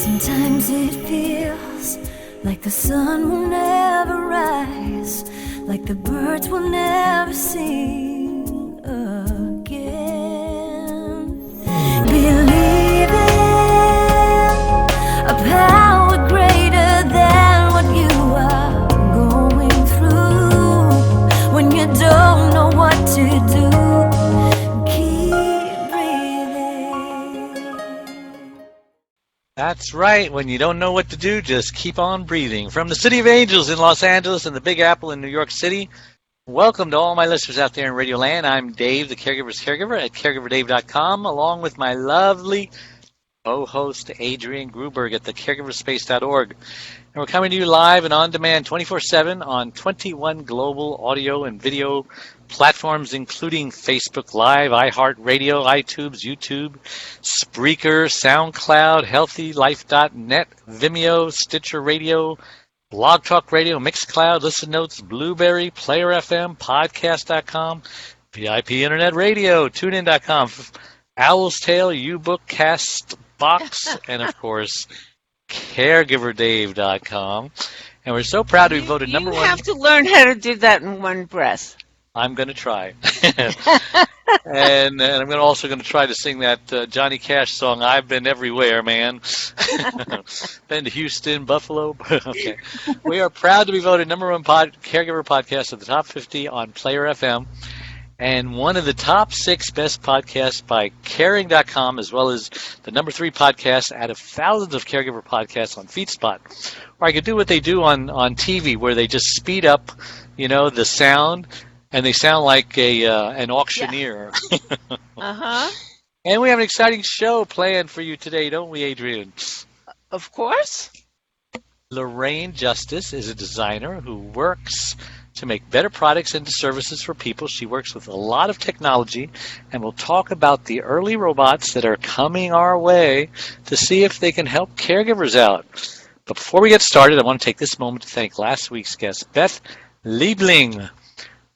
Sometimes it feels like the sun will never rise, like the birds will never sing again. Believe in a power greater than what you are going through. When you don't know what to do, keep breathing. That's right. When you don't know what to do, just keep on breathing. From the City of Angels in Los Angeles and the Big Apple in New York City, welcome to all my listeners out there in Radio Land. I'm Dave, the Caregiver's Caregiver at caregiverdave.com, along with my lovely co-host Adrienne Gruberg at the caregiverspace.org. And we're coming to you live and on demand 24/7 on 21 global audio and video platforms, including Facebook Live, iHeartRadio, iTunes, YouTube, Spreaker, SoundCloud, HealthyLife.net, Vimeo, Stitcher Radio, Blog Talk Radio, Mixcloud, Listen Notes, Blueberry, Player FM, Podcast.com, VIP Internet Radio, TuneIn.com, Owl's Tale, UBook, Castbox, and of course, CaregiverDave.com. And we're so proud to be voted number one. You have to learn how to do that in one breath. I'm going to try. and I'm also going to try to sing that Johnny Cash song, I've Been Everywhere, Man. Been to Houston, Buffalo. Okay. We are proud to be voted number one caregiver podcast of the top 50 on Player FM, and one of the top 6 best podcasts by Caring.com, as well as the number 3 podcast out of thousands of caregiver podcasts on FeedSpot. Or I could do what they do on TV, where they just speed up, the sound, and they sound like an auctioneer. Yeah. Uh-huh. And we have an exciting show planned for you today, don't we, Adrienne? Of course. Lorraine Justice is a designer who works to make better products and services for people. She works with a lot of technology, and we'll talk about the early robots that are coming our way to see if they can help caregivers out. But before we get started, I want to take this moment to thank last week's guest. Beth Liebling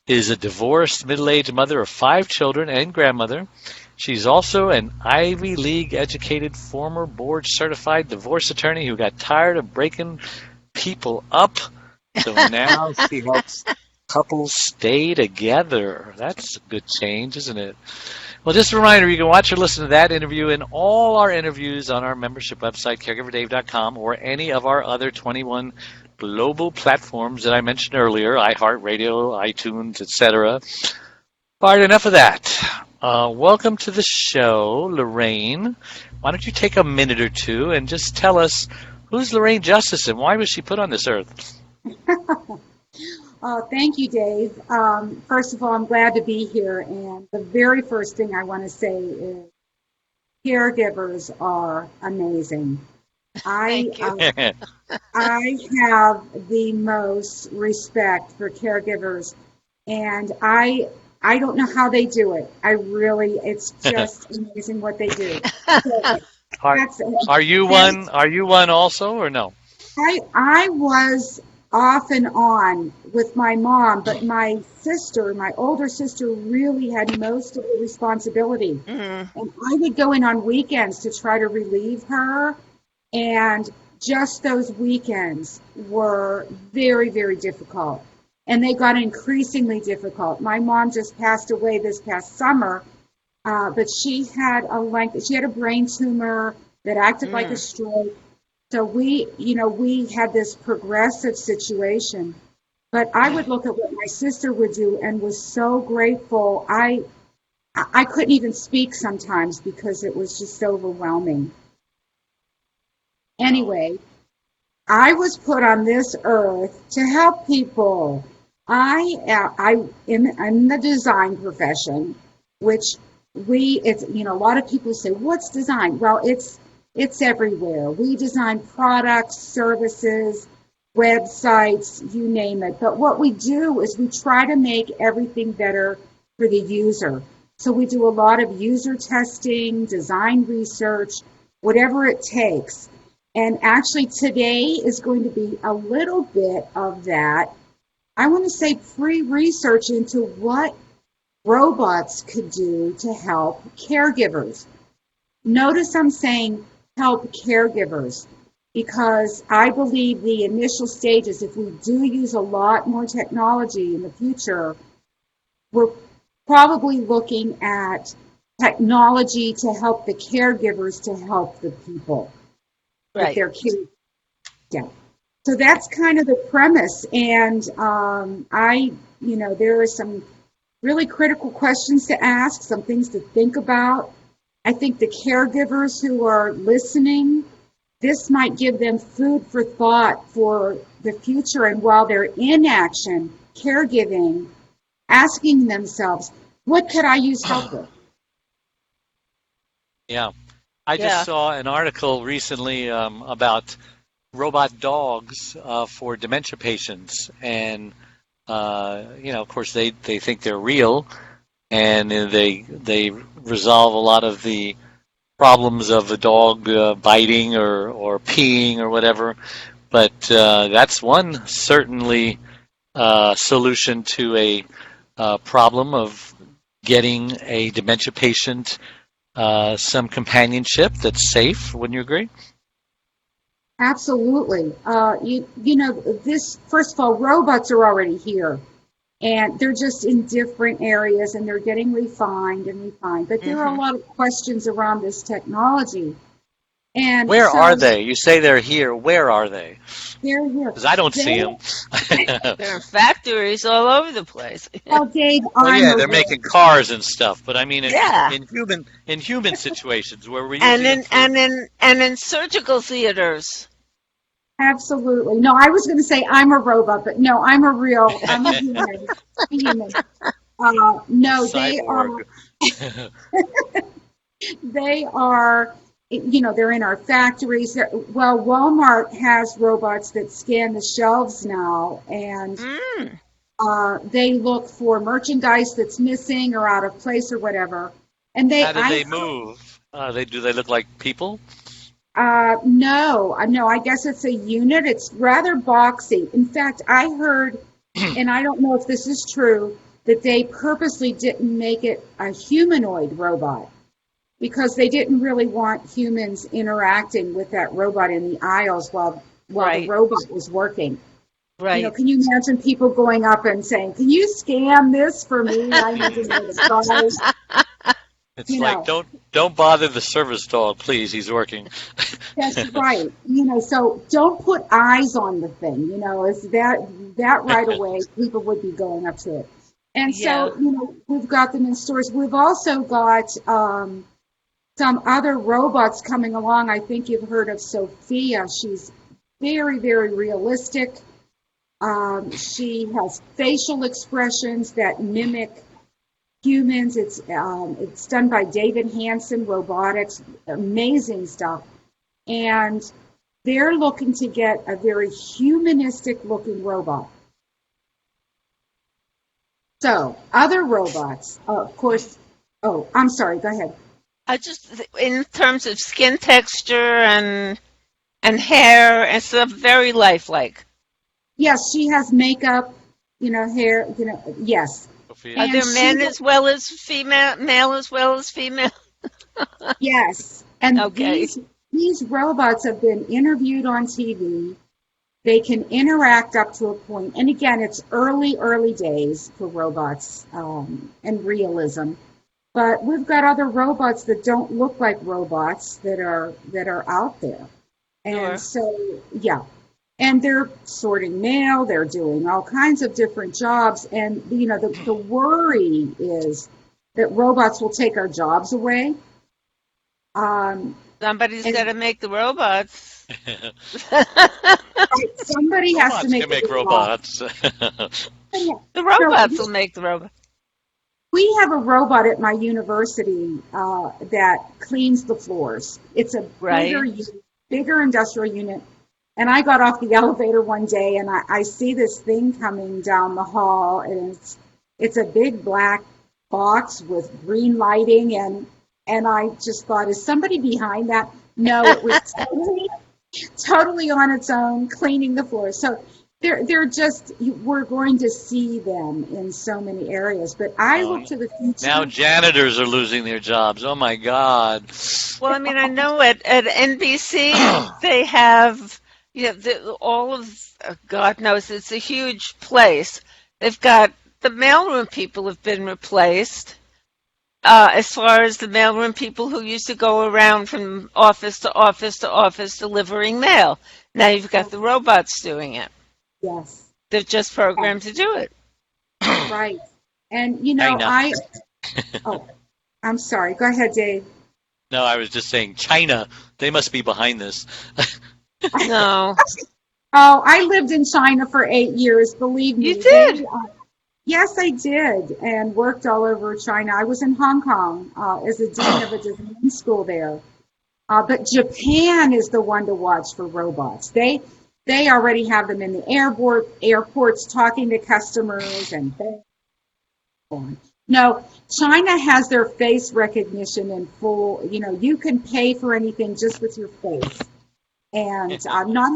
is a divorced, middle-aged mother of 5 children and grandmother. She's also an Ivy League-educated, former board-certified divorce attorney who got tired of breaking people up. So now she helps couples stay together. That's a good change, isn't it? Well, just a reminder, you can watch or listen to that interview and all our interviews on our membership website, caregiverdave.com, or any of our other 21 global platforms that I mentioned earlier, iHeartRadio, iTunes, etc. All right, enough of that. Welcome to the show, Lorraine. Why don't you take a minute or two and just tell us, who's Lorraine Justice and why was she put on this earth? Thank you, Dave. First of all, I'm glad to be here. And the very first thing I want to say is caregivers are amazing. I have the most respect for caregivers, and I don't know how they do it. It's just amazing what they do. So are you one also, or no? I was off and on with my mom, but my older sister really had most of the responsibility. Mm-hmm. And I would go in on weekends to try to relieve her, and just those weekends were very, very difficult. And they got increasingly difficult. My mom just passed away this past summer, but she had a brain tumor that acted like a stroke. So we had this progressive situation, but I would look at what my sister would do and was so grateful. I couldn't even speak sometimes because it was just so overwhelming. Anyway, I was put on this earth to help people. I'm in the design profession, which a lot of people say, what's design? Well, it's everywhere. We design products, services, websites, you name it. But what we do is we try to make everything better for the user. So we do a lot of user testing, design research, whatever it takes. And actually today is going to be a little bit of that. I want to say pre-research into what robots could do to help caregivers. Notice I'm saying help caregivers. because I believe the initial stages, if we do use a lot more technology in the future, we're probably looking at technology to help the caregivers to help the people with their kids. Yeah. So that's kind of the premise. And there are some really critical questions to ask, some things to think about. I think the caregivers who are listening, this might give them food for thought for the future. And while they're in action, caregiving, asking themselves, what could I use help with? Yeah. I just saw an article recently about robot dogs for dementia patients. And, of course, they think they're real. And they resolve a lot of the problems of a dog biting or peeing or whatever. But that's one certainly solution to a problem of getting a dementia patient some companionship that's safe. Wouldn't you agree? Absolutely. This, first of all, robots are already here. And they're just in different areas, and they're getting refined. But there are a lot of questions around this technology. And where are they? You say they're here. Where are they? They're here. Because I don't see them. They're in factories all over the place. Well, Dave, they're making cars and stuff. But I mean, in human situations where we're using and in surgical theaters. Absolutely. No, I was going to say I'm a robot, but no, I'm a human. No, Cyborg. They are, they're in our factories. Well, Walmart has robots that scan the shelves now, and they look for merchandise that's missing or out of place or whatever. And how do they move? Do they look like people? No, I guess it's a unit. It's rather boxy. In fact, I heard, and I don't know if this is true, that they purposely didn't make it a humanoid robot because they didn't really want humans interacting with that robot in the aisles while the robot was working. Right. Can you imagine people going up and saying, "Can you scan this for me? I need to know the size." It's don't bother the service dog, please. He's working. That's right. So don't put eyes on the thing. Is that right away? People would be going up to it. And so, we've got them in stores. We've also got some other robots coming along. I think you've heard of Sophia. She's very, very realistic. She has facial expressions that mimic humans. It's done by Dave Nassaney Robotics. Amazing stuff. And they're looking to get a very humanistic looking robot. So other robots, of course. Oh, I'm sorry. Go ahead. In terms of skin texture and hair and stuff, very lifelike. Yes, she has makeup, hair, yes. Are there men as well as female, male as well as female? Yes. And okay. These robots have been interviewed on TV. They can interact up to a point. And again, it's early days for robots and realism. But we've got other robots that don't look like robots that are out there. And so, yeah. And they're sorting mail, they're doing all kinds of different jobs. And, the worry is that robots will take our jobs away. Somebody's got to make the robots. Somebody has to make robots. The robots will make the robots. We have a robot at my university that cleans the floors. It's a bigger industrial unit. And I got off the elevator one day, and I see this thing coming down the hall, and it's a big black box with green lighting, and I just thought, is somebody behind that? No, it was totally on its own, cleaning the floor. So they're just, we're going to see them in so many areas. But I look to the future. Now janitors are losing their jobs. Oh my God. Well, I mean, I know at NBC they have, all of, God knows, it's a huge place. They've got the mailroom people have been replaced. As far as the mailroom people who used to go around from office to office to office delivering mail. Now you've got the robots doing it. Yes. They're just programmed to do it. Right. And, China. I'm sorry. Go ahead, Dave. No, I was just saying China. They must be behind this. No. Oh, I lived in China for 8 years, believe me. You did? Yes, I did, and worked all over China. I was in Hong Kong as a dean of a design school there. But Japan is the one to watch for robots. They already have them in the airports talking to customers and so on. No, China has their face recognition in full. You can pay for anything just with your face, and not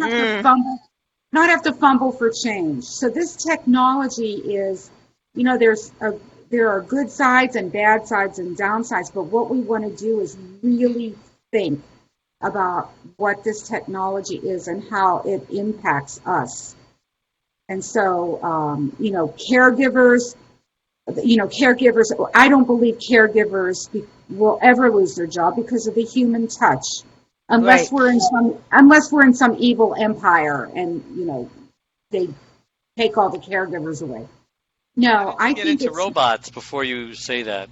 have to fumble for change. So this technology is, there are good sides and bad sides and downsides, but what we want to do is really think about what this technology is and how it impacts us. And so, caregivers, I don't believe caregivers will ever lose their job because of the human touch. Unless we're in some evil empire and they take all the caregivers away. No, I get think into robots before you say that.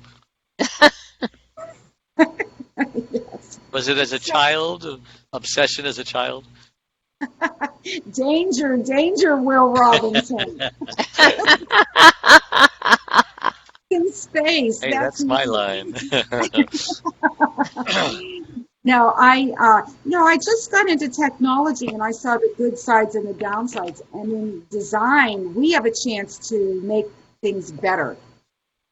Yes. Was it as a child? Obsession as a child? Danger, Will Robinson. In space. Hey, that's my line. No, I just got into technology and I saw the good sides and the downsides. And in design, we have a chance to make things better.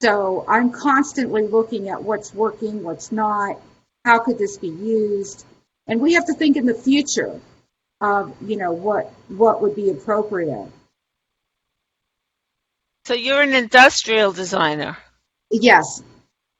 So I'm constantly looking at what's working, what's not, how could this be used? And we have to think in the future of, what would be appropriate. So you're an industrial designer. Yes.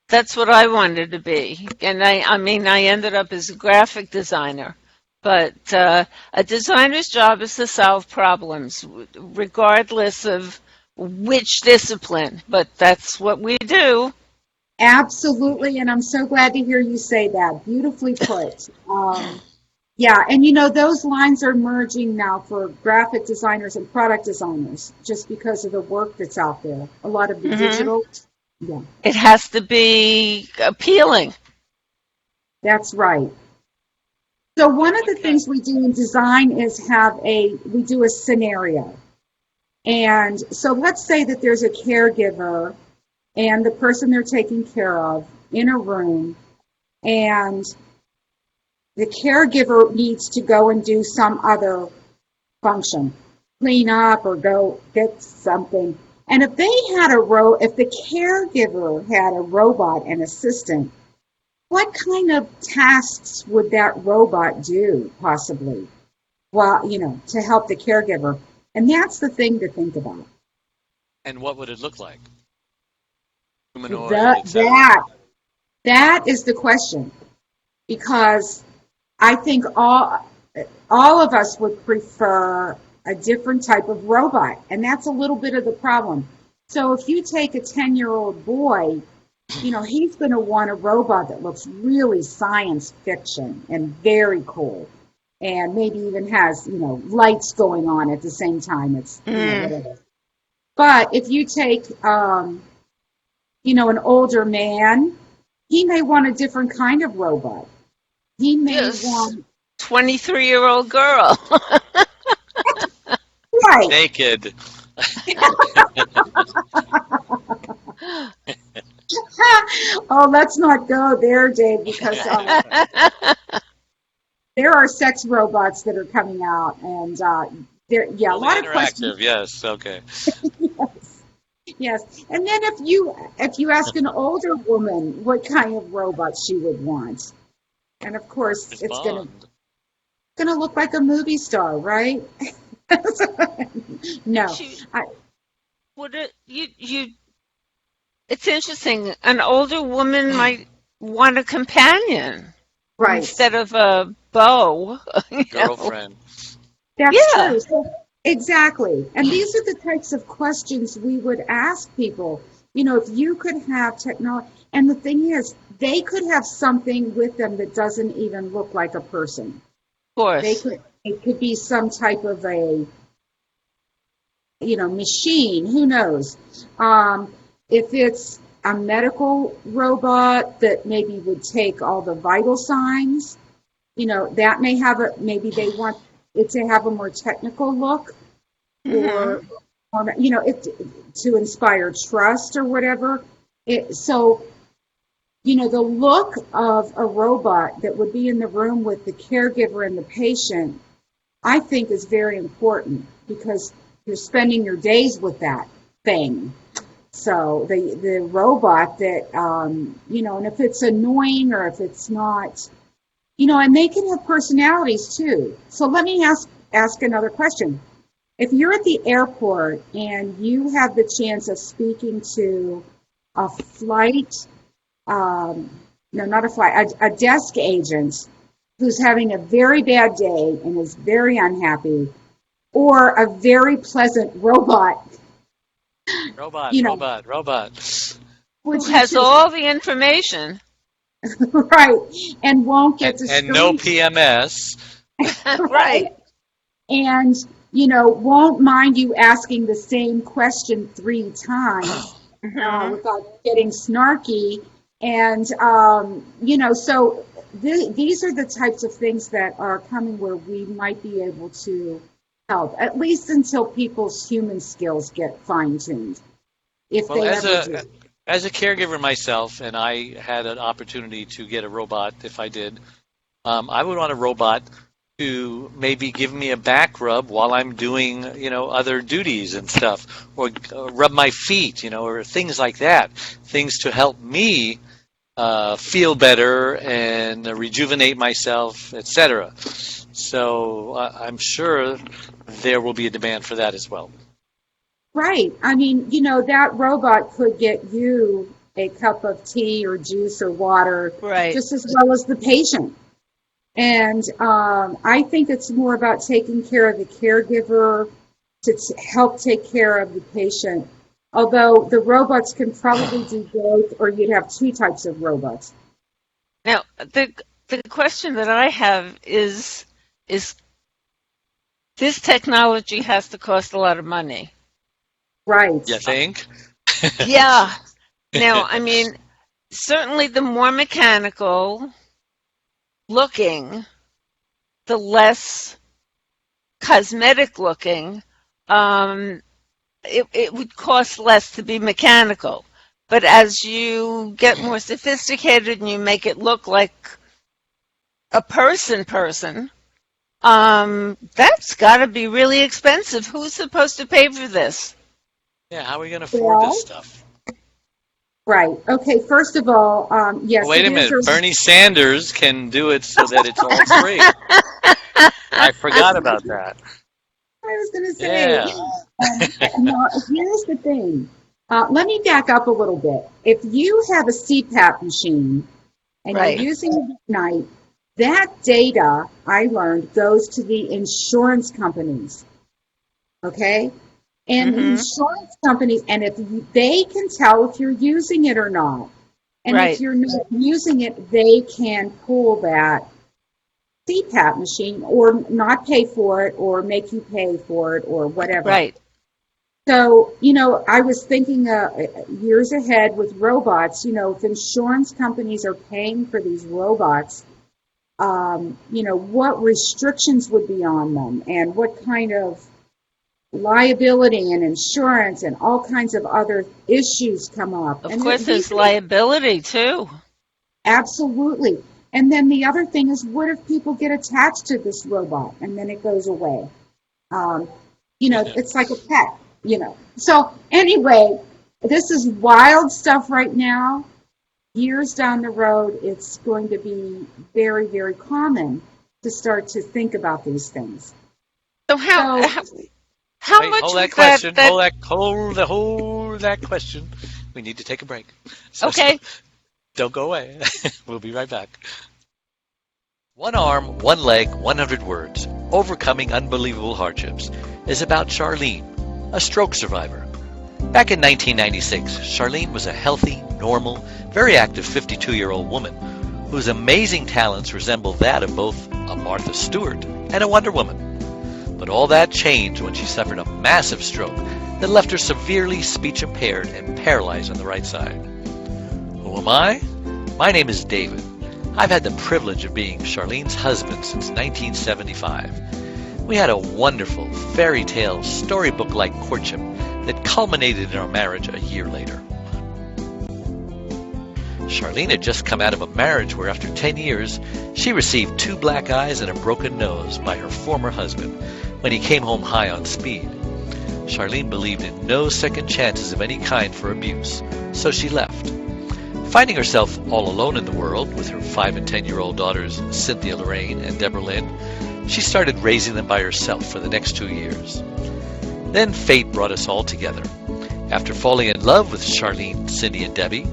That's what I wanted to be. And I ended up as a graphic designer. But a designer's job is to solve problems, regardless of which discipline. But that's what we do. Absolutely, and I'm so glad to hear you say that. Beautifully put. Yeah, and those lines are merging now for graphic designers and product designers just because of the work that's out there. A lot of the digital. Yeah. It has to be appealing. That's right. So one of the things we do in design is we do a scenario. And so let's say that there's a caregiver and the person they're taking care of in a room, and the caregiver needs to go and do some other function, clean up or go get something. And if the caregiver had a robot and assistant, what kind of tasks would that robot do, possibly? Well, to help the caregiver. And that's the thing to think about. And what would it look like? Humanoid, that is the question, because I think all of us would prefer a different type of robot, and that's a little bit of the problem. So if you take a 10-year-old boy, he's going to want a robot that looks really science fiction and very cool, and maybe even has lights going on at the same time. It's whatever. But if you take an older man, he may want a different kind of robot. He may want 23-year-old girl. Right. Naked. Oh, let's not go there, Dave, because there are sex robots that are coming out, and a lot of questions. Yes, okay. Yes, and then if you ask an older woman what kind of robot she would want, and of course it's gonna look like a movie star, right? No. Would it, it's interesting. An older woman might want a companion Right. instead of a beau. Girlfriend. That's Yeah. true. So, exactly. And these are the types of questions we would ask people. If you could have technology, and the thing is, they could have something with them that doesn't even look like a person. Of course. It could be some type of a, machine. Who knows? If it's a medical robot that maybe would take all the vital signs, that may have maybe they want it to have a more technical look, or to inspire trust or whatever. The look of a robot that would be in the room with the caregiver and the patient, I think, is very important, because you're spending your days with that thing. So the robot that, and if it's annoying or if it's not, and they can have personalities too. So let me ask another question. If you're at the airport and you have the chance of speaking to a flight, a desk agent who's having a very bad day and is very unhappy, or a very pleasant robot. Robot. Who has all the information. Right. And won't get to and no PMS. Right. And, won't mind you asking the same question 3 times without getting snarky. And, so these are the types of things that are coming where we might be able to help, at least until people's human skills get fine-tuned. As a caregiver myself, and I had an opportunity to get a robot, if I did, I would want a robot to maybe give me a back rub while I'm doing, other duties and stuff, or rub my feet, or things like that, things to help me feel better and rejuvenate myself, etc. So I'm sure there will be a demand for that as well. Right. I mean, that robot could get you a cup of tea or juice or water, right, just as well as the patient. And I think it's more about taking care of the caregiver to help take care of the patient. Although the robots can probably do both, or you'd have 2 types of robots. Now, the question that I have is this technology has to cost a lot of money. Right. You think? Yeah. Now, I mean, certainly the more mechanical looking, the less cosmetic looking, it would cost less to be mechanical. But as you get more sophisticated and you make it look like a person, that's got to be really expensive. Who's supposed to pay for this? Yeah, how are we going to afford this stuff? Right. Okay, first of all, yes. Wait a minute. Bernie Sanders can do it so that it's all free. I forgot about that. I was going to say, now, here's the thing. Let me back up a little bit. If you have a CPAP machine and you're using it at night, that data, I learned, goes to the insurance companies. Okay? And the insurance companies, and if they can tell if you're using it or not. And if you're not using it, they can pull that CPAP machine or not pay for it or make you pay for it or whatever. Right. So, I was thinking years ahead with robots, if insurance companies are paying for these robots, what restrictions would be on them and what kind of liability and insurance and all kinds of other issues come up. Of course, there's liability too. Absolutely. And then the other thing is, what if people get attached to this robot and then it goes away? It's like a pet, So anyway, this is wild stuff right now. Years down the road, it's going to be very, very common to start to think about these things. So So how Wait, much hold that was that question. that Hold that question. We need to take a break. So okay? don't go away. We'll be right back. One arm, one leg, 100 words. Overcoming unbelievable hardships is about Charlene, a stroke survivor. Back in 1996, Charlene was a healthy, normal, very active 52-year-old woman whose amazing talents resembled that of both a Martha Stewart and a Wonder Woman. But all that changed when she suffered a massive stroke that left her severely speech impaired and paralyzed on the right side. Who am I? My name is David. I've had the privilege of being Charlene's husband since 1975. We had a wonderful, fairy tale, storybook-like courtship that culminated in our marriage a year later. Charlene had just come out of a marriage where after 10 years, she received 2 black eyes and a broken nose by her former husband when he came home high on speed. Charlene believed in no second chances of any kind for abuse, so she left. Finding herself all alone in the world with her 5 and 10-year-old daughters Cynthia Lorraine and Deborah Lynn, she started raising them by herself for the next 2 years. Then fate brought us all together. After falling in love with Charlene, Cindy, and Debbie,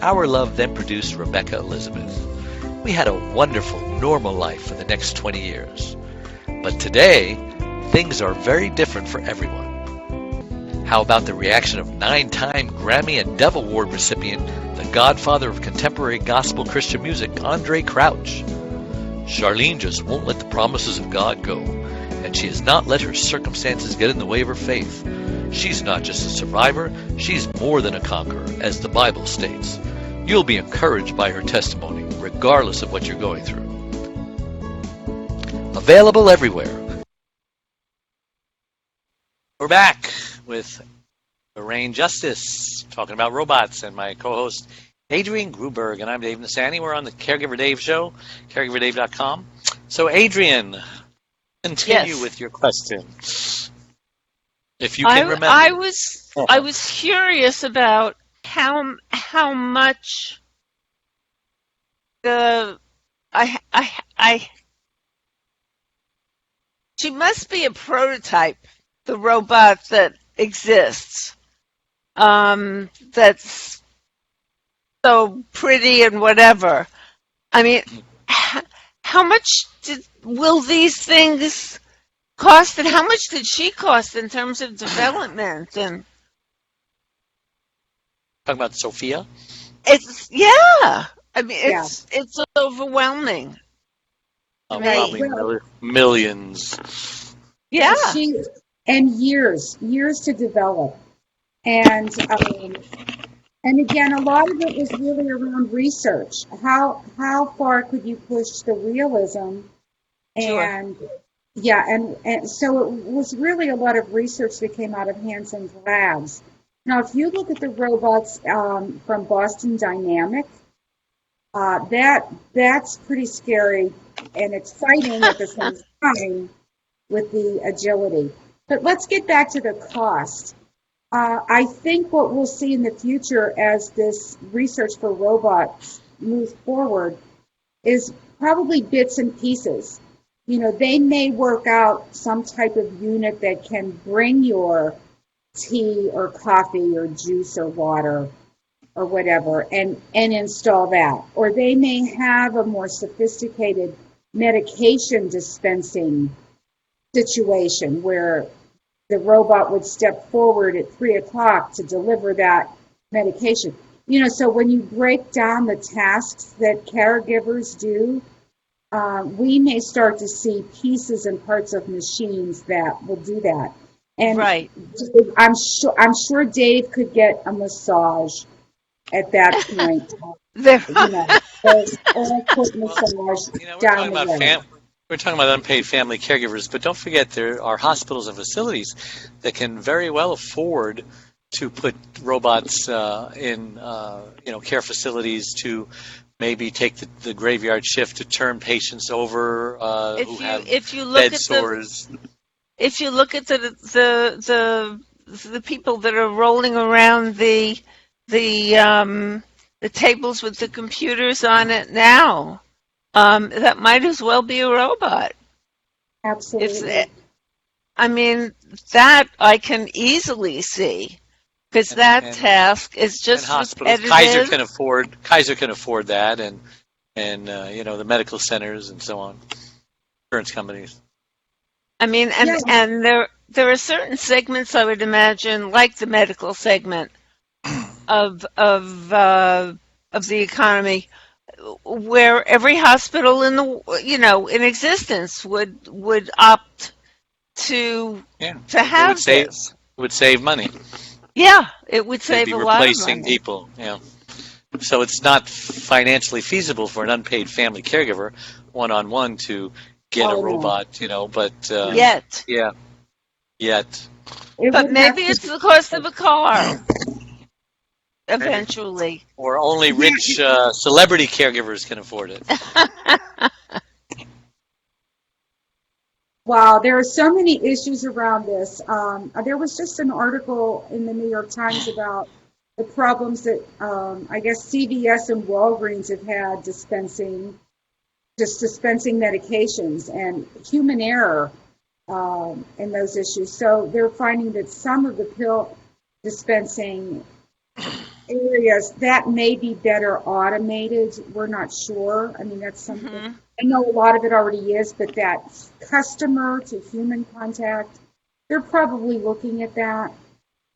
our love then produced Rebecca Elizabeth. We had a wonderful, normal life for the next 20 years. But today, things are very different for everyone. How about the reaction of 9-time Grammy and Dove Award recipient, the godfather of contemporary gospel Christian music, Andre Crouch? Charlene just won't let the promises of God go, and she has not let her circumstances get in the way of her faith. She's not just a survivor, she's more than a conqueror, as the Bible states. You'll be encouraged by her testimony, regardless of what you're going through. Available everywhere. We're back with Lorraine Justice, talking about robots, and my co-host, Adrienne Gruberg, and I'm Dave Nassaney. We're on the Caregiver Dave Show, caregiverdave.com. So, Adrienne, continue with your question, if you can remember. I was curious about how much she must be a prototype, the robot that exists, that's so pretty and whatever. I mean, how much will these things cost, and how much did she cost in terms of development? And Talking about Sophia? it's I mean, it's overwhelming. Overwhelming millions. Yeah. And years to develop. And again, a lot of it was really around research. How far could you push the realism? And sure. and so it was really a lot of research that came out of Hansen's labs. Now, if you look at the robots from Boston Dynamics, that's pretty scary and exciting at the same time with the agility. But let's get back to the cost. I think what we'll see in the future as this research for robots moves forward is probably bits and pieces. You know, they may work out some type of unit that can bring your tea or coffee or juice or water or whatever and install that. Or they may have a more sophisticated medication dispensing situation where the robot would step forward at 3 o'clock to deliver that medication. You know, so when you break down the tasks that caregivers do, we may start to see pieces and parts of machines that will do that. And right. I'm sure Dave could get a massage at that point. We're talking about unpaid family caregivers, but don't forget there are hospitals and facilities that can very well afford to put robots in care facilities to maybe take the graveyard shift to turn patients over who have bed sores. If you look at the people that are rolling around the tables with the computers on it now, that might as well be a robot. Absolutely. I mean, that I can easily see, because that and task is and just hospitals. Kaiser repetitive. can afford that, and the medical centers and so on, insurance companies. I mean, Yeah, and there are certain segments I would imagine, like the medical segment of of uh, of the economy, where every hospital in the in existence would opt to Yeah, to they would have this. save money. Yeah, it would They'd save be a lot of replacing money. people. So it's not financially feasible for an unpaid family caregiver one-on-one to get a oh no, robot, but no. Yet. yeah, yet It But would maybe have to it's be. the cost of a car maybe, eventually. or only Yeah, rich celebrity caregivers can afford it. wow, there are so many issues around this. There was just an article in the New York Times about the problems that I guess CVS and Walgreens have had dispensing medications and human error in those issues. So they're finding that some of the pill dispensing areas that may be better automated. We're not sure. I mean, that's something. Hmm. I know a lot of it already is, but that customer to human contact, they're probably looking at that.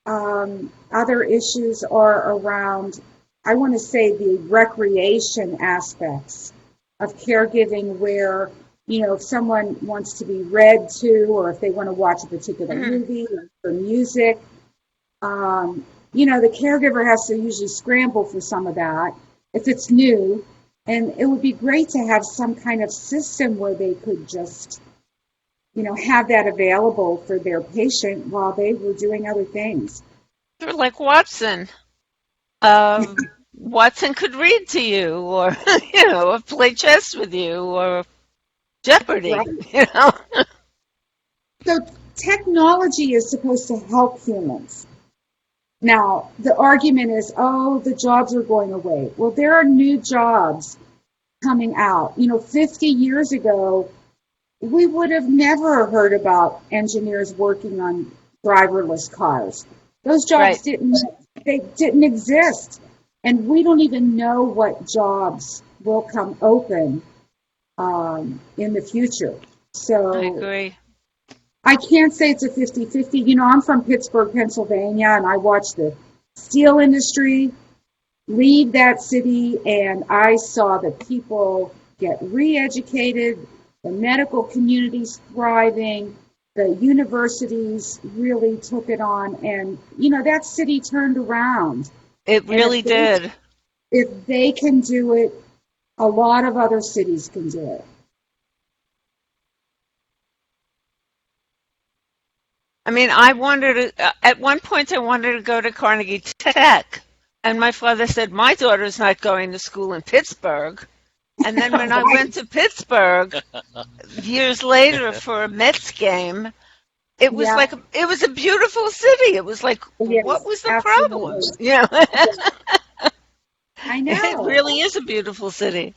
Other issues are around, I want to say, the recreation aspects of caregiving, where, if someone wants to be read to, or if they want to watch a particular Hmm. movie or music, the caregiver has to usually scramble for some of that if it's new. And it would be great to have some kind of system where they could just, have that available for their patient while they were doing other things. They're like Watson. Watson could read to you, or or play chess with you, or Jeopardy. Right. You know. So technology is supposed to help humans. Now, the argument is, oh, the jobs are going away. Well, there are new jobs coming out. 50 years ago, we would have never heard about engineers working on driverless cars. Those jobs Right. didn't exist. And we don't even know what jobs will come open in the future. I So agree. I can't say it's a 50-50. I'm from Pittsburgh, Pennsylvania, and I watched the steel industry leave that city, and I saw the people get re-educated, the medical communities thriving, the universities really took it on, and that city turned around. It And really did. if they can do it, a lot of other cities can do it. I mean, at one point I wanted to go to Carnegie Tech, and my father said, my daughter's not going to school in Pittsburgh. And then when I Right. went to Pittsburgh years later for a Mets game, it was Yeah. like it was a beautiful city. It was like, what Yes, was the problem? absolutely. I It know. really is a beautiful city.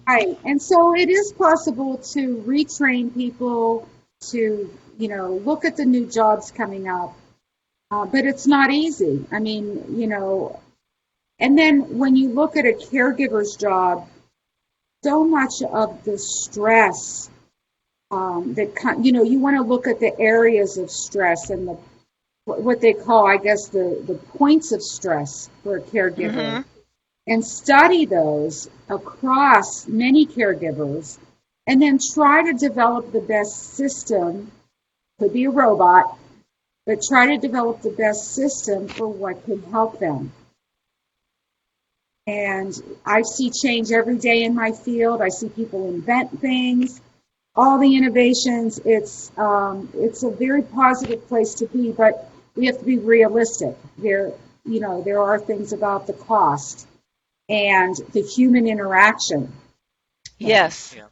Right. And so it is possible to retrain people to, look at the new jobs coming up. But it's not easy. I mean, and then when you look at a caregiver's job, so much of the stress you want to look at the areas of stress and what they call, I guess, the points of stress for a caregiver, Hmm. and study those across many caregivers, and then try to develop the best system. Could be a robot, but try to develop the best system for what can help them. And I see change every day in my field. I see people invent things, all the innovations. It's a very positive place to be, but we have to be realistic. There are things about the cost and the human interaction. Yes. Yeah.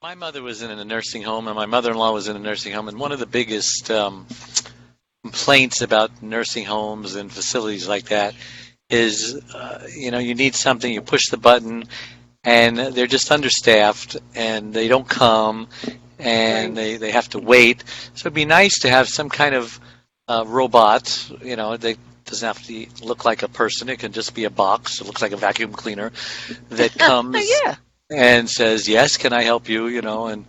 My mother was in a nursing home, and my mother-in-law was in a nursing home, and one of the biggest complaints about nursing homes and facilities like that is, you need something, you push the button, and they're just understaffed, and they don't come, and Right. they have to wait. So it'd be nice to have some kind of robot. They doesn't have to look like a person. It can just be a box. It looks like a vacuum cleaner that comes Yeah. and says, "Yes, can I help you?" And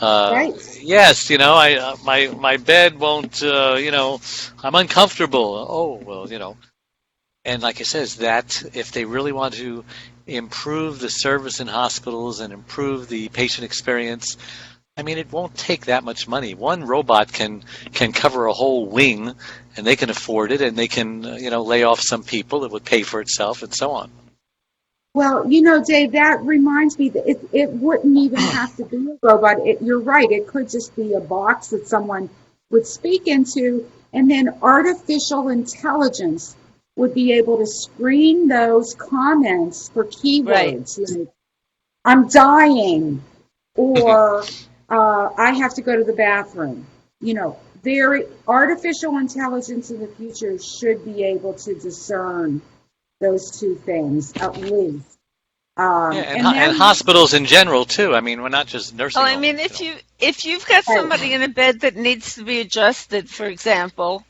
Right. yes, my bed won't. I'm uncomfortable. Oh well, and like it says, that if they really want to improve the service in hospitals and improve the patient experience, I mean, it won't take that much money. One robot can cover a whole wing, and they can afford it, and they can lay off some people. It would pay for itself, and so on. Well, Dave, that reminds me that it wouldn't even have to be a robot. You're right. It could just be a box that someone would speak into, and then artificial intelligence would be able to screen those comments for Right. keywords like "I'm dying" or "I have to go to the bathroom." Very artificial intelligence in the future should be able to discern those two things at least. Yeah, and, And and then, hospitals in general too. I mean, we're not just nursing Well, I homes. mean, if you've got somebody in a bed that needs to be adjusted, for example,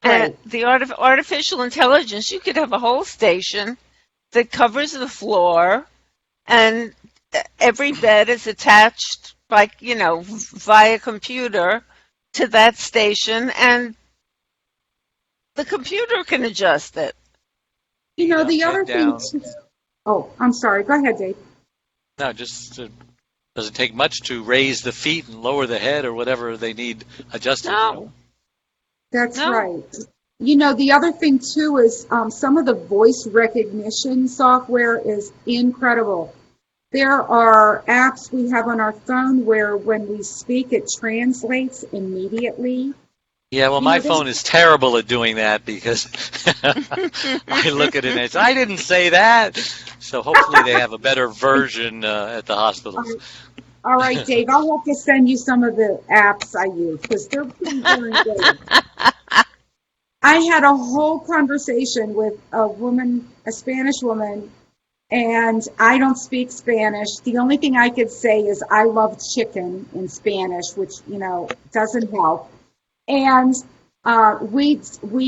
and right, the artificial intelligence, you could have a whole station that covers the floor, and every bed is attached by, via computer to that station, and the computer can adjust it. the Bed other thing down. too. Oh, I'm sorry. Go ahead, Dave. No, just doesn't take much to raise the feet and lower the head or whatever they need adjusted. No, That's no. right. The other thing too is some of the voice recognition software is incredible. There are apps we have on our phone where when we speak, it translates immediately. Yeah, well, You know, my there's phone is terrible at doing that because I look at it and say, I didn't say that. So hopefully they have a better version at the hospitals. All right, Dave, I'll have to send you some of the apps I use because they're pretty darn good. I had a whole conversation with a woman, a Spanish woman, and I don't speak Spanish. The only thing I could say is I love chicken in Spanish, which, doesn't help. And we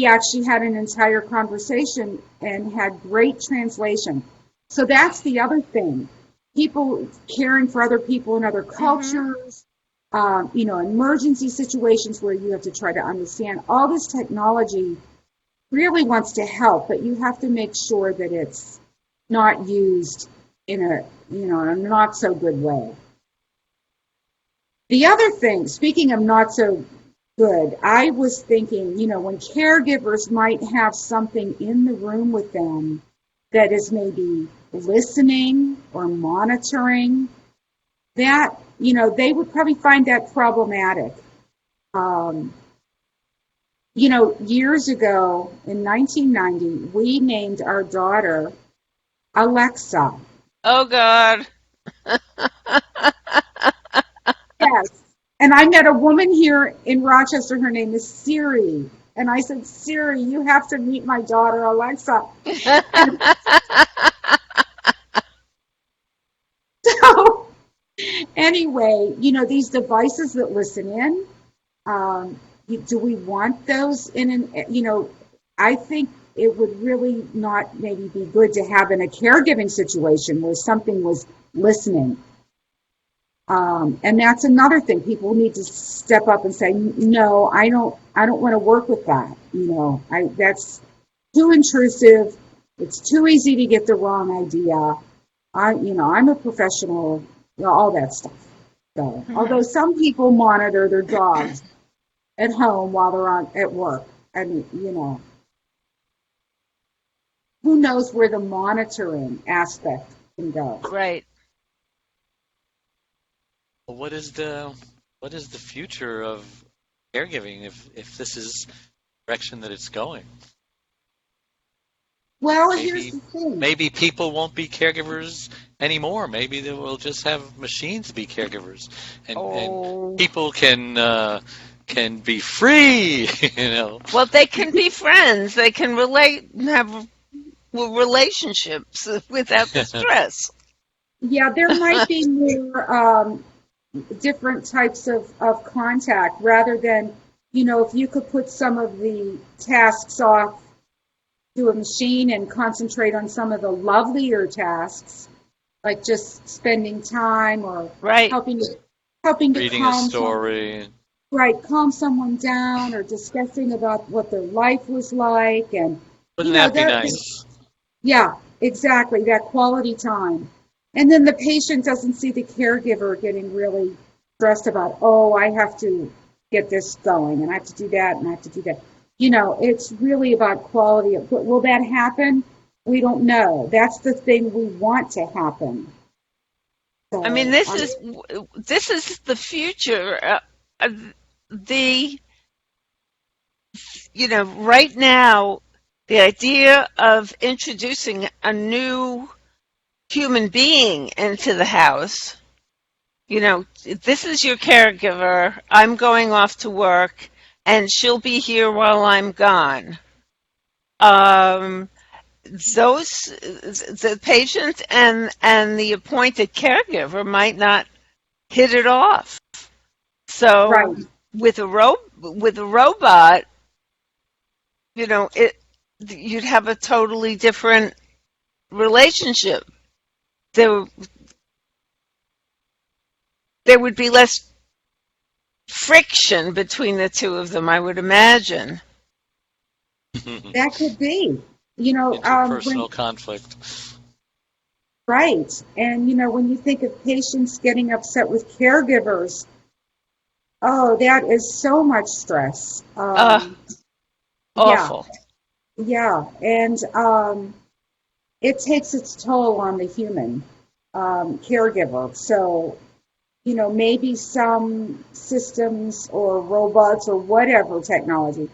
actually had an entire conversation and had great translation. So that's the other thing. People caring for other people in other cultures, emergency situations where you have to try to understand. All this technology really wants to help, but you have to make sure that it's not used in a not so good way. The other thing, speaking of not so good, I was thinking, when caregivers might have something in the room with them that is maybe listening or monitoring, that, they would probably find that problematic. Years ago in 1990, we named our daughter Alexa. Oh, God. Yes. And I met a woman here in Rochester. Her name is Siri. And I said, Siri, you have to meet my daughter, Alexa. And so, anyway, these devices that listen in, do we want those I think it would really not maybe be good to have in a caregiving situation where something was listening. And that's another thing. People need to step up and say, no, I don't want to work with that. That's too intrusive. It's too easy to get the wrong idea. I'm a professional, all that stuff. So, although some people monitor their dogs at home while they're at work, and who knows where the monitoring aspect can go. Right. What is the future of caregiving if this is the direction that it's going? Well, here's the thing. Maybe people won't be caregivers anymore. Maybe they will just have machines be caregivers, and people can be free. Well, they can be friends. They can have relationships without the stress. Yeah, there might be more different types of contact rather than, if you could put some of the tasks off to a machine and concentrate on some of the lovelier tasks, like just spending time or Right. helping to Reading a story. calm someone down or discussing about what their life was like. And Wouldn't that be nice? yeah, exactly, that quality time. And then the patient doesn't see the caregiver getting really stressed about, oh, I have to get this going and I have to do that and I have to do that. It's really about quality. But will that happen? We don't know. That's the thing we want to happen. So, I mean, this is the future. Right now, the idea of introducing a new human being into the house, this is your caregiver. I'm going off to work, and she'll be here while I'm gone. The patient and the appointed caregiver might not hit it off. So right. with a robot, you'd have a totally different relationship. There would be less friction between the two of them, I would imagine. That could be. Interpersonal conflict. Right. And, when you think of patients getting upset with caregivers, oh, that is so much stress. Awful. Yeah. And it takes its toll on the human caregiver. So, maybe some systems or robots or whatever technology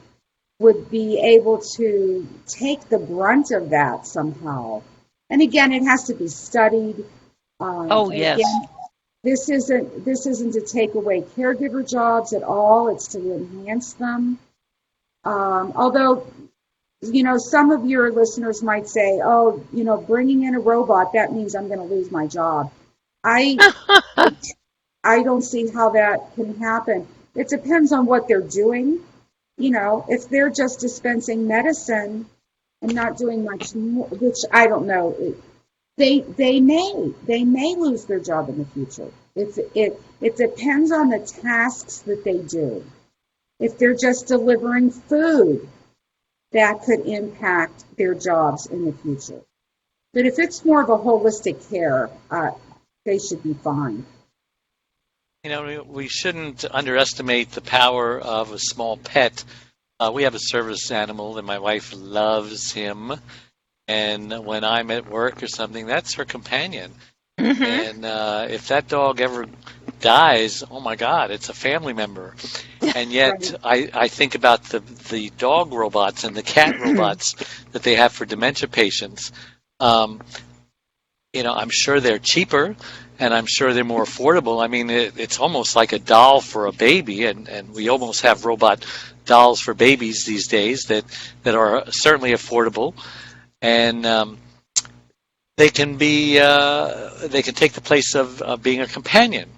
would be able to take the brunt of that somehow. And again, it has to be studied. Yes. Again, this isn't to take away caregiver jobs at all. It's to enhance them. Although, some of your listeners might say, oh, bringing in a robot, that means I'm going to lose my job. I don't see how that can happen. It depends on what they're doing. If they're just dispensing medicine and not doing much more, which I don't know, they may lose their job in the future. It depends on the tasks that they do. If they're just delivering food, that could impact their jobs in the future. But if it's more of a holistic care, they should be fine. We shouldn't underestimate the power of a small pet. We have a service animal, and my wife loves him. And when I'm at work or something, that's her companion. Mm-hmm. And if that dog ever dies, oh my God, it's a family member. And yet I think about the dog robots and the cat robots that they have for dementia patients. I'm sure they're cheaper, and I'm sure they're more affordable. I mean, it's almost like a doll for a baby, and we almost have robot dolls for babies these days that are certainly affordable, and they can take the place of being a companion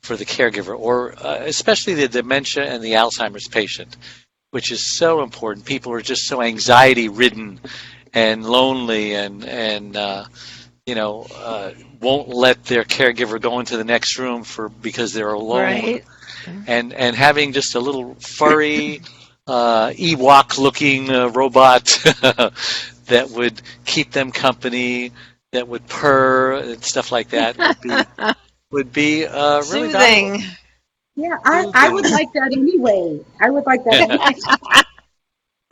for the caregiver, or especially the dementia and the Alzheimer's patient, which is so important. People are just so anxiety-ridden and lonely, and won't let their caregiver go into the next room because they're alone. Right. And having just a little furry Ewok-looking robot that would keep them company, that would purr and stuff like that would be really soothing. Yeah, I would like that anyway.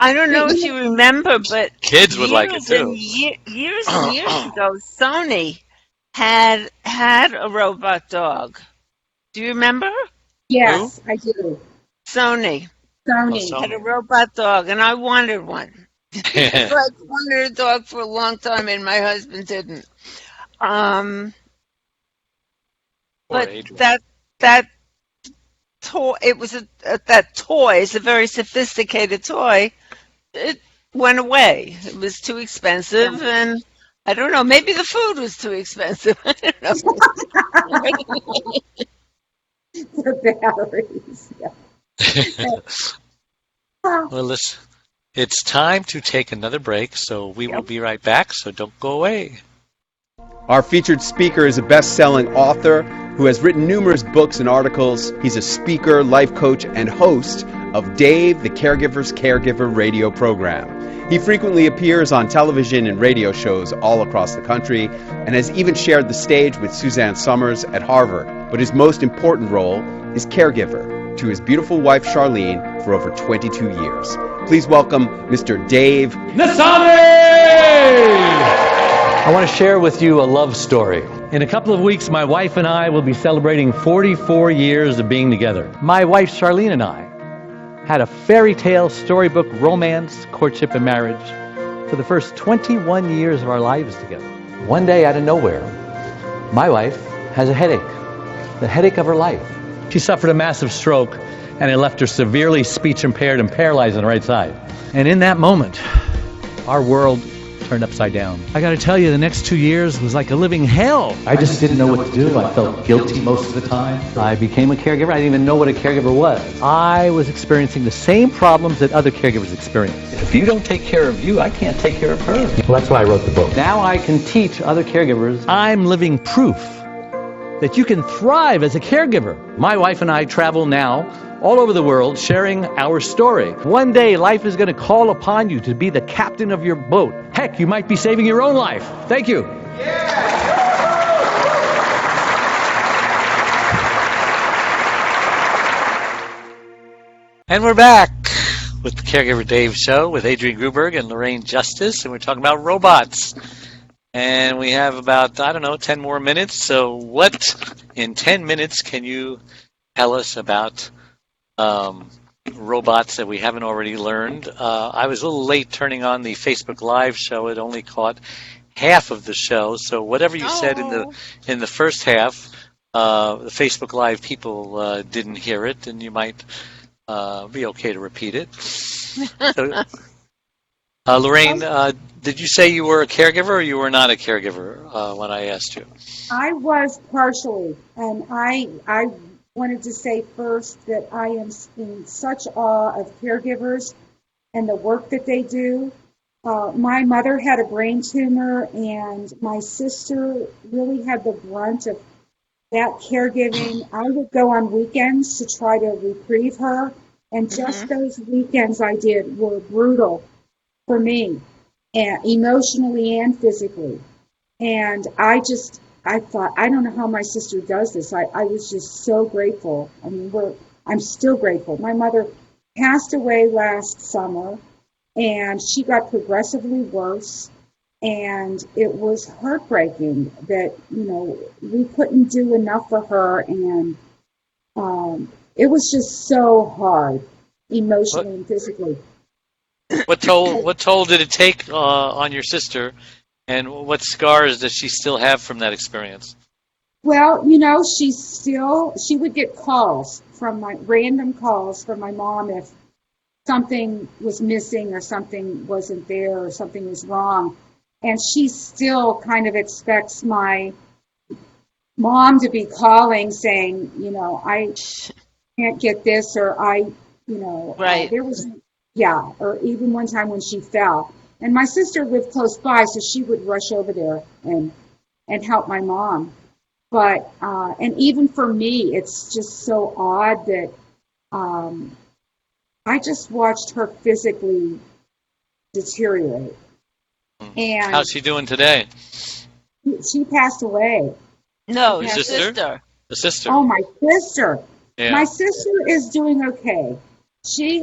I don't know if you remember, but kids would like it too. Years and years ago, Sony had a robot dog. Do you remember? Yes, I do. Sony had a robot dog, and I wanted one. I wanted a dog for a long time, and my husband didn't. But that toy, it was that toy is a very sophisticated toy. It went away. It was too expensive, and I don't know. Maybe the food was too expensive. I don't know. for batteries. Yeah. Well, listen, it's time to take another break, so we will be right back, so don't go away. Our featured speaker is a best-selling author who has written numerous books and articles. He's a speaker, life coach, and host of Dave, the Caregiver's Caregiver radio program. He frequently appears on television and radio shows all across the country and has even shared the stage with Suzanne Summers at Harvard. But his most important role is caregiver to his beautiful wife Charlene for over 22 years. Please welcome Mr. Dave Nassaney! I want to share with you a love story. In a couple of weeks, my wife and I will be celebrating 44 years of being together. My wife, Charlene, and I had a fairy tale, storybook, romance, courtship, and marriage for the first 21 years of our lives together. One day, out of nowhere, my wife has a headache, the headache of her life. She suffered a massive stroke, and it left her severely speech impaired and paralyzed on the right side. And in that moment, our world turned upside down. I got to tell you, the next 2 years was like a living hell. I just didn't know what to do. I felt guilty most of the time. I became a caregiver. I didn't even know what a caregiver was. I was experiencing the same problems that other caregivers experience. If you don't take care of you, I can't take care of her. Well, that's why I wrote the book. Now I can teach other caregivers. I'm living proof that you can thrive as a caregiver. My wife and I travel now all over the world sharing our story. One day, life is going to call upon you to be the captain of your boat. Heck, you might be saving your own life. Thank you. And we're back with the Caregiver Dave Show with Adrienne Gruberg and Lorraine Justice, and we're talking about robots. And we have about, 10 more minutes. So what, in 10 minutes, can you tell us about robots that we haven't already learned? I was a little late turning on the Facebook Live show. It only caught half of the show. So whatever you said in the first half, the Facebook Live people didn't hear it, and you might be okay to repeat it. So, Lorraine, did you say you were a caregiver or you were not a caregiver when I asked you? I was partially, and I wanted to say first that I am in such awe of caregivers and the work that they do. My mother had a brain tumor, and my sister really had the brunt of that caregiving. I would go on weekends to try to reprieve her, and just those weekends I did were brutal for me, and emotionally and physically. And I thought, I don't know how my sister does this. I was just so grateful. I mean, I'm still grateful. My mother passed away last summer, and she got progressively worse. And it was heartbreaking that, we couldn't do enough for her. And it was just so hard, emotionally and physically. What toll did it take on your sister? And what scars does she still have from that experience? Well, she would get random calls from my mom if something was missing or something wasn't there or something was wrong. And she still kind of expects my mom to be calling saying, I can't get this, or right. There was, or even one time when she fell. And my sister lived close by, so she would rush over there and help my mom. But, and even for me, it's just so odd that I just watched her physically deteriorate. And how's she doing today? She passed away. No, your sister. The sister. Oh, my sister. Yeah. My sister is doing okay. She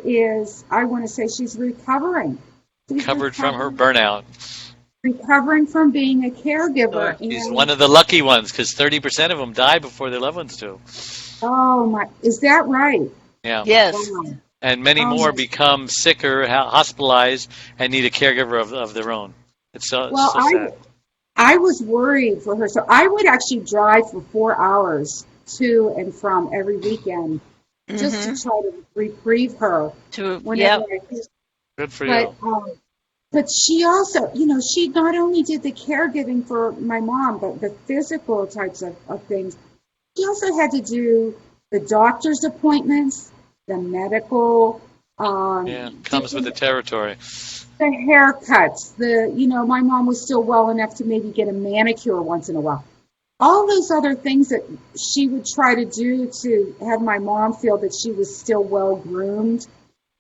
is, I want to say she's recovering. Recovered from her burnout. Recovering from being a caregiver. She's one of the lucky ones, because 30% of them die before their loved ones do. Oh, my, is that right? Yeah. Yes. Wow. And many more become sick or hospitalized and need a caregiver of their own. It's so sad. I was worried for her. So I would actually drive for 4 hours to and from every weekend just to try to reprieve her. Whenever I could. Good for you. But But she also, she not only did the caregiving for my mom, but the physical types of things. She also had to do the doctor's appointments, the medical, comes with the territory. the haircuts, my mom was still well enough to maybe get a manicure once in a while. All those other things that she would try to do to have my mom feel that she was still well groomed,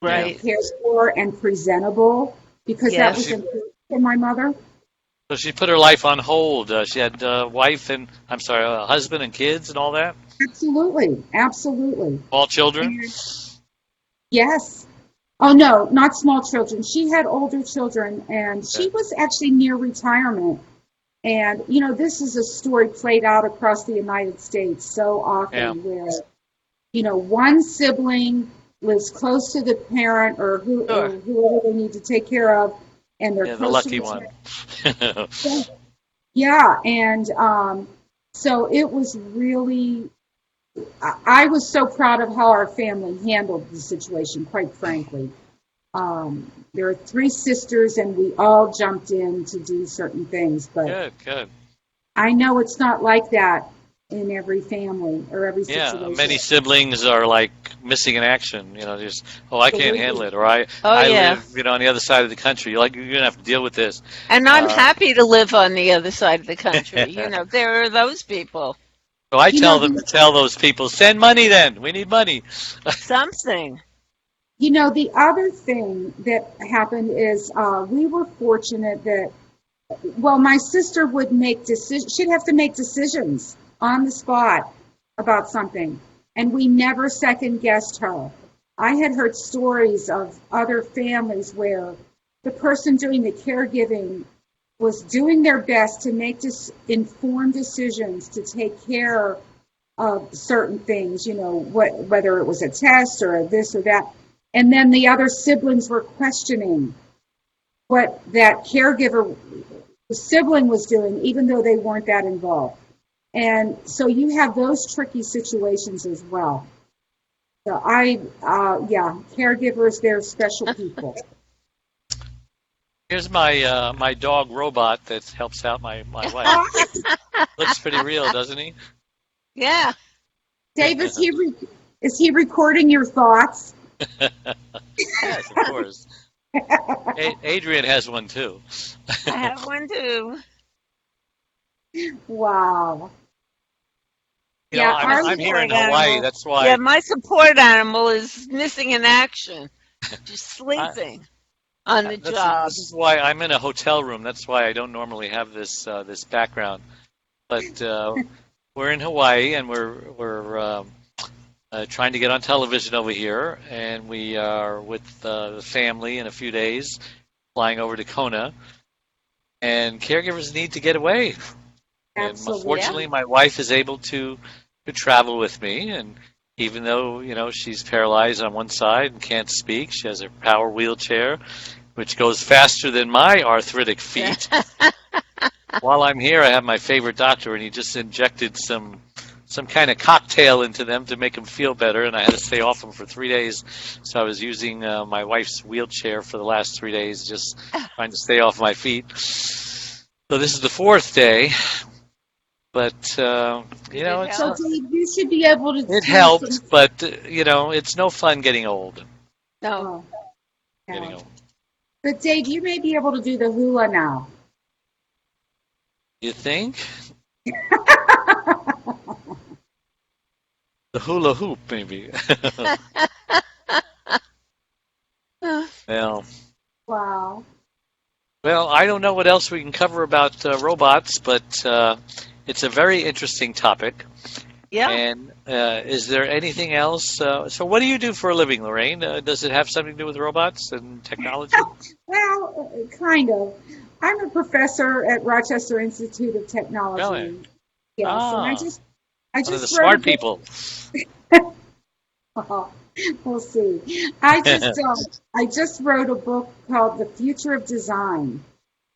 Right. cared for, and presentable, because that was important for my mother. So she put her life on hold. She had husband and kids and all that? Absolutely. Absolutely. All children? Yes. Oh, no, not small children. She had older children, and she was actually near retirement. And, this is a story played out across the United States so often where, one sibling lives close to the parent or whoever they need to take care of, and they're close the lucky to one. Yeah, and so it was really, I was so proud of how our family handled the situation, quite frankly. There are 3 sisters, and we all jumped in to do certain things. But Good. I know it's not like that in every family or every situation. Yeah, many siblings are like missing in action. Just I can't handle it, or I live on the other side of the country. You're gonna have to deal with this. And I'm happy to live on the other side of the country. There are those people. So I tell them to tell those people, send money. Then we need money. Something. The other thing that happened is we were fortunate that, my sister would make decisions. She'd have to make decisions on the spot about something, and we never second-guessed her. I had heard stories of other families where the person doing the caregiving was doing their best to make informed decisions to take care of certain things, whether it was a test or this or that. And then the other siblings were questioning what that caregiver sibling was doing, even though they weren't that involved. And so you have those tricky situations as well. So caregivers, they're special people. Here's my dog Robot that helps out my wife. Looks pretty real, doesn't he? Yeah. Dave, is he recording your thoughts? Yes, of course. Adrienne has one too. I have one too. Wow. I'm here in Hawaii. That's why. Yeah, my support animal is missing in action, just sleeping on the job. This is why I'm in a hotel room. That's why I don't normally have this background. But we're in Hawaii, and we're trying to get on television over here, and we are with the family in a few days, flying over to Kona. And caregivers need to get away. Absolutely. And fortunately, my wife is able to travel with me, and even though she's paralyzed on one side and can't speak, she has a power wheelchair, which goes faster than my arthritic feet. While I'm here, I have my favorite doctor, and he just injected some kind of cocktail into them to make them feel better, and I had to stay off them for 3 days. So I was using my wife's wheelchair for the last 3 days, just trying to stay off my feet. So this is the 4th day, but so Dave, you should be able to. It helped, but it's no fun getting old. No. Getting old. But Dave, you may be able to do the hula now. You think? The hula hoop, maybe. Well. Wow. Well, I don't know what else we can cover about robots, but it's a very interesting topic. Yeah. And is there anything else? So what do you do for a living, Lorraine? Does it have something to do with robots and technology? Well, kind of. I'm a professor at Rochester Institute of Technology. Really? Yes, Ah. and I just One of the wrote smart people. We'll see. I just wrote a book called The Future of Design.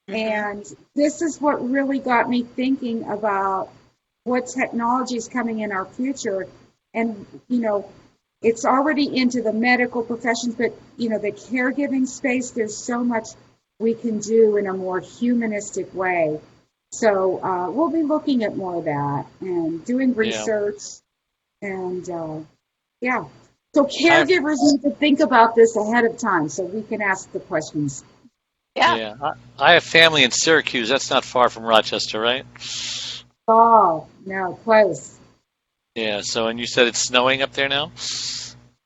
Mm-hmm. And this is what really got me thinking about what technology is coming in our future. And, it's already into the medical professions, but, the caregiving space, there's so much we can do in a more humanistic way. So we'll be looking at more of that and doing research and yeah. So caregivers need to think about this ahead of time so we can ask the questions. Yeah. I have family in Syracuse. That's not far from Rochester, right? Oh, no, close. Yeah, so, and you said it's snowing up there now?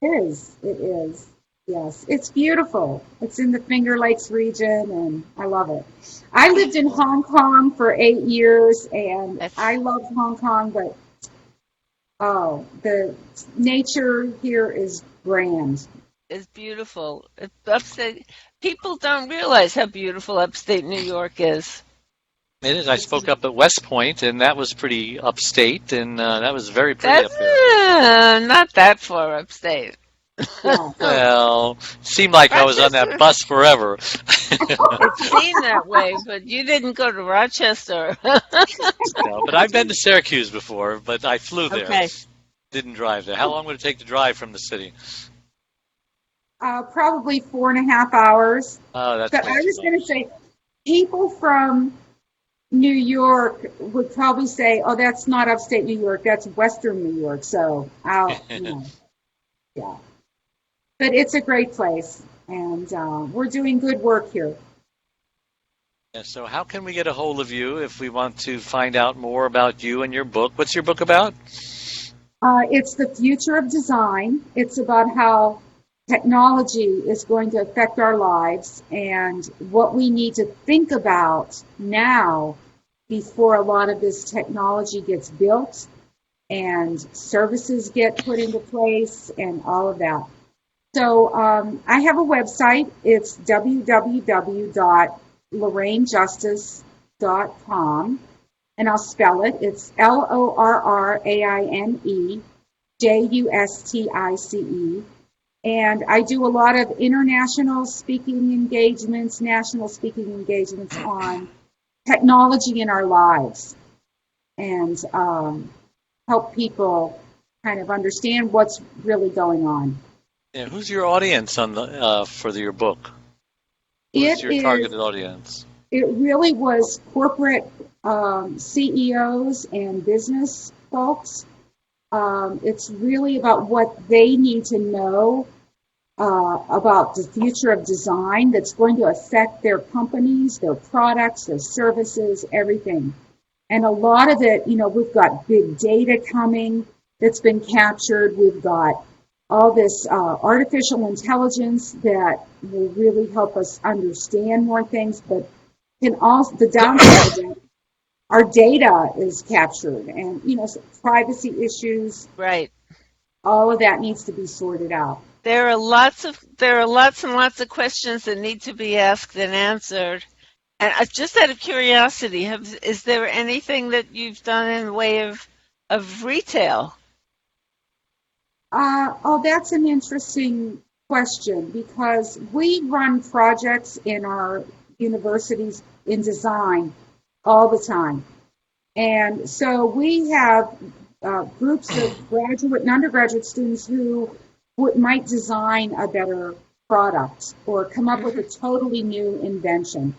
It is. Yes, it's beautiful. It's in the Finger Lakes region, and I love it. I lived in Hong Kong for 8 years, and I love Hong Kong, but oh, the nature here is grand. It's beautiful. Upstate, people don't realize how beautiful upstate New York is. It is. I spoke up at West Point, and that was pretty upstate, and that was very pretty up there. Not that far upstate. Yeah. Well, seemed like I was on that bus forever. It seemed that way, but you didn't go to Rochester. No, but I've been to Syracuse before, but I flew there. Okay. Didn't drive there. How long would it take to drive from the city? Probably 4.5 hours. Oh, that's. But I was going to say, people from New York would probably say, "Oh, that's not upstate New York. That's Western New York." So, yeah. But it's a great place, and we're doing good work here. Yeah, so how can we get a hold of you if we want to find out more about you and your book? What's your book about? It's the future of design. It's about how technology is going to affect our lives and what we need to think about now before a lot of this technology gets built and services get put into place and all of that. So I have a website. It's www.lorrainejustice.com, and I'll spell it. It's LORRAINEJUSTICE. And I do a lot of international speaking engagements, national speaking engagements on technology in our lives, and help people kind of understand what's really going on. Yeah, who's your audience on the for your book? Who's your targeted audience? It really was corporate CEOs and business folks. It's really about what they need to know about the future of design that's going to affect their companies, their products, their services, everything. And a lot of it, we've got big data coming that's been captured. We've got all this artificial intelligence that will really help us understand more things, but can also, the downside of that, our data is captured, and privacy issues. Right. All of that needs to be sorted out. There are lots and lots of questions that need to be asked and answered. And just out of curiosity, is there anything that you've done in the way of retail? That's an interesting question, because we run projects in our universities in design all the time. And so we have groups of graduate and undergraduate students who might design a better product or come up with a totally new invention.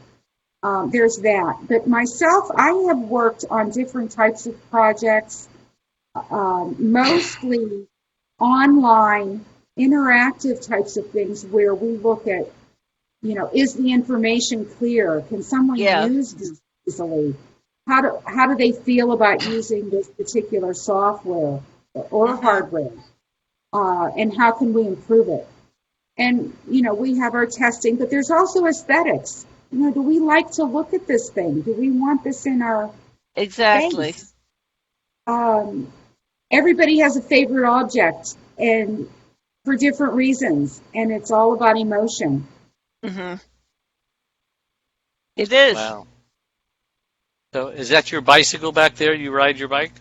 There's that. But myself, I have worked on different types of projects, mostly online, interactive types of things where we look at, is the information clear? Can someone use this easily? How do they feel about using this particular software or hardware? And how can we improve it? And, we have our testing, but there's also aesthetics. Do we like to look at this thing? Do we want this in our Exactly. face? Everybody has a favorite object, and for different reasons, and it's all about emotion. Mm-hmm. It is. Wow. So is that your bicycle back there? You ride your bike?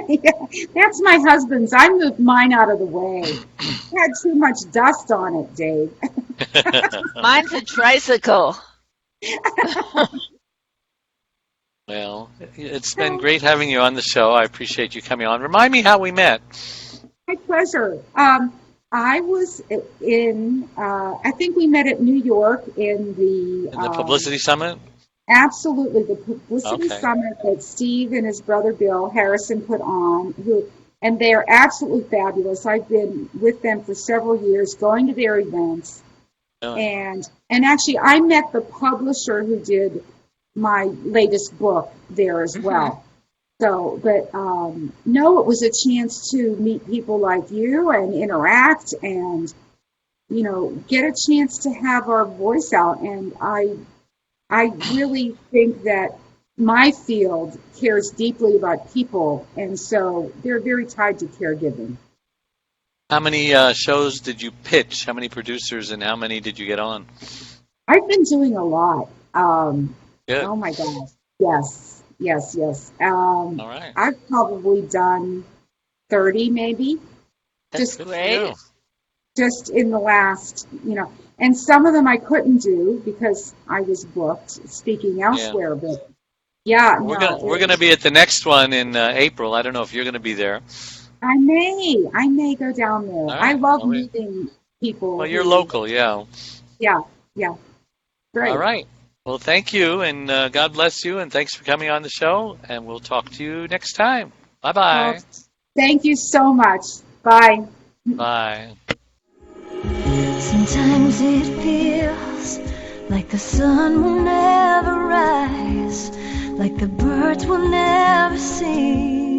Yeah, that's my husband's. I moved mine out of the way. It had too much dust on it, Dave. Mine's a tricycle. Well, it's been great having you on the show. I appreciate you coming on. Remind me how we met. My pleasure. I was I think we met at New York in In the Publicity Summit? absolutely, the Publicity Okay. Summit that Steve and his brother Bill Harrison put on, and they are absolutely fabulous. I've been with them for several years, going to their events, Really? and actually I met the publisher who did my latest book there as well. So, but no, it was a chance to meet people like you and interact and, get a chance to have our voice out. And I really think that my field cares deeply about people, and so they're very tied to caregiving. How many shows did you pitch? How many producers and how many did you get on? I've been doing a lot. Good. Oh my gosh. Yes. All right. I've probably done 30 maybe. That's good for you. Just in the last, and some of them I couldn't do because I was booked speaking elsewhere. Yeah. But yeah, we're gonna be at the next one in April. I don't know if you're gonna be there. I may go down there. Right. I love meeting people. Well, you're local, yeah. Yeah. Great. All right. Well, thank you, and God bless you, and thanks for coming on the show. And we'll talk to you next time. Bye-bye. Well, thank you so much. Bye. Bye. Sometimes it feels like the sun will never rise, like the birds will never sing.